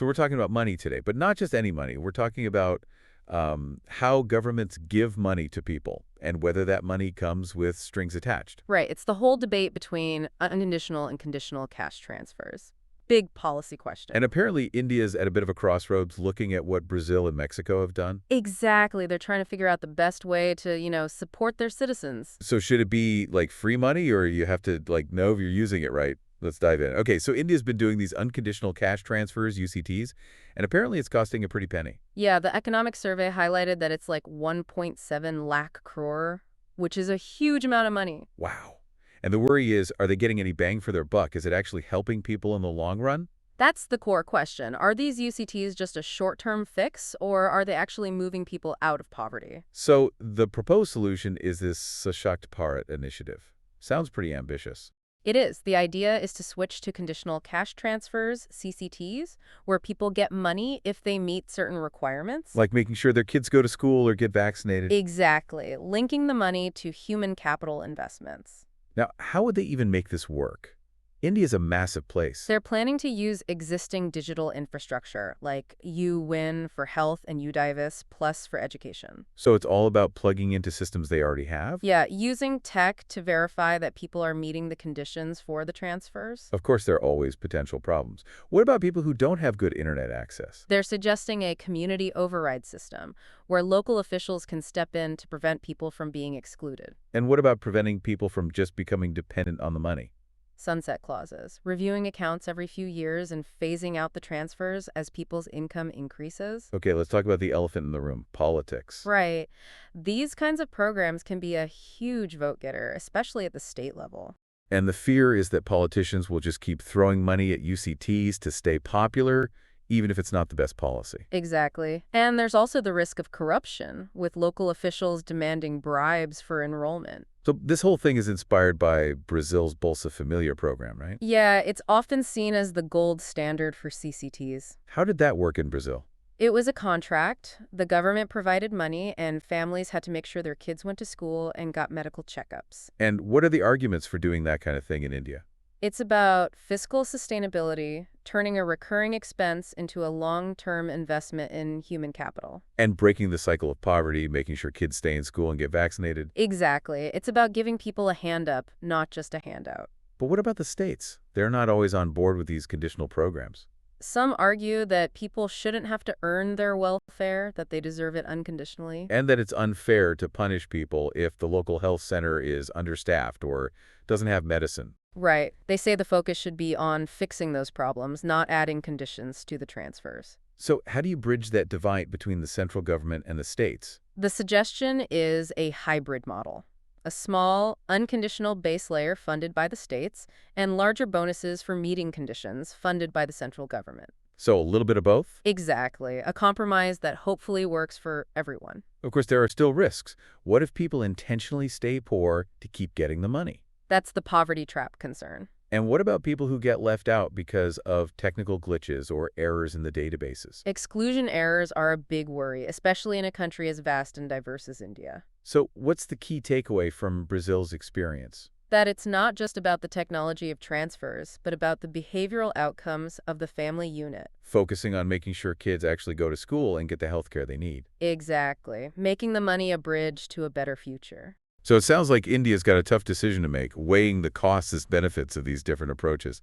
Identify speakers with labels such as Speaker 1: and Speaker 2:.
Speaker 1: So we're talking about money today, but not just any money. We're talking about how governments give money to people and whether that money comes with strings attached.
Speaker 2: Right. It's the whole debate between unconditional and conditional cash transfers. Big policy
Speaker 1: And
Speaker 2: question.
Speaker 1: apparently India's at a bit of a crossroads looking at what Brazil and Mexico have done.
Speaker 2: Exactly. They're trying to figure out the best way to, support their citizens.
Speaker 1: So should it be like free money or you have to like know if you're using it right? Let's dive in. Okay, so India's been doing these unconditional cash transfers, UCTs, and apparently it's costing a pretty penny.
Speaker 2: Yeah, the economic survey highlighted that it's like 1.7 lakh crore, which is a huge amount of money.
Speaker 1: Wow. And the worry is, are they getting any bang for their buck? Is it actually helping people in the long run?
Speaker 2: That's the core question. Are these UCTs just a short-term fix, or are they actually moving people out of poverty?
Speaker 1: So the proposed solution is this Sashakt Bharat initiative. Sounds pretty ambitious.
Speaker 2: It is. The idea is to switch to conditional cash transfers, CCTs, where people get money if they meet certain requirements.
Speaker 1: Like making sure their kids go to school or get vaccinated.
Speaker 2: Exactly. Linking the money to human capital investments.
Speaker 1: Now, how would they even make this work? India's a massive place.
Speaker 2: They're planning to use existing digital infrastructure, like UWin for health and UDIVIS Plus for education.
Speaker 1: So it's all about plugging into systems they already have?
Speaker 2: Yeah, using tech to verify that people are meeting the conditions for the transfers.
Speaker 1: Of course, there are always potential problems. What about people who don't have good internet access?
Speaker 2: They're suggesting a community override system where local officials can step in to prevent people from being excluded.
Speaker 1: And what about preventing people from just becoming dependent on the money?
Speaker 2: Sunset clauses, reviewing accounts every few years and phasing out the transfers as people's income increases.
Speaker 1: Okay, let's talk about the elephant in the room, politics.
Speaker 2: Right. These kinds of programs can be a huge vote getter, especially at the state level.
Speaker 1: And the fear is that politicians will just keep throwing money at UCTs to stay popular, even if it's not the best policy.
Speaker 2: Exactly. And there's also the risk of corruption, with local officials demanding bribes for enrollment.
Speaker 1: So this whole thing is inspired by Brazil's Bolsa Familia program, right?
Speaker 2: Yeah, it's often seen as the gold standard for CCTs.
Speaker 1: How did that work in Brazil?
Speaker 2: It was a contract. The government provided money, and families had to make sure their kids went to school and got medical checkups.
Speaker 1: And what are the arguments for doing that kind of thing in India?
Speaker 2: It's about fiscal sustainability, turning a recurring expense into a long-term investment in human capital.
Speaker 1: And breaking the cycle of poverty, making sure kids stay in school and get vaccinated.
Speaker 2: Exactly. It's about giving people a hand up, not just a handout.
Speaker 1: But what about the states? They're not always on board with these conditional programs.
Speaker 2: Some argue that people shouldn't have to earn their welfare, that they deserve it unconditionally.
Speaker 1: And that it's unfair to punish people if the local health center is understaffed or doesn't have medicine.
Speaker 2: Right. They say the focus should be on fixing those problems, not adding conditions to the transfers.
Speaker 1: So how do you bridge that divide between the central government and the states?
Speaker 2: The suggestion is a hybrid model. A small, unconditional base layer funded by the states, and larger bonuses for meeting conditions funded by the central government.
Speaker 1: So a little bit of both?
Speaker 2: Exactly. A compromise that hopefully works for everyone.
Speaker 1: Of course, there are still risks. What if people intentionally stay poor to keep getting the money?
Speaker 2: That's the poverty trap concern.
Speaker 1: And what about people who get left out because of technical glitches or errors in the databases?
Speaker 2: Exclusion errors are a big worry, especially in a country as vast and diverse as India.
Speaker 1: So what's the key takeaway from Brazil's experience?
Speaker 2: That it's not just about the technology of transfers, but about the behavioral outcomes of the family unit.
Speaker 1: Focusing on making sure kids actually go to school and get the health care they need.
Speaker 2: Exactly. Making the money a bridge to a better future.
Speaker 1: So it sounds like India's got a tough decision to make, weighing the costs and benefits of these different approaches.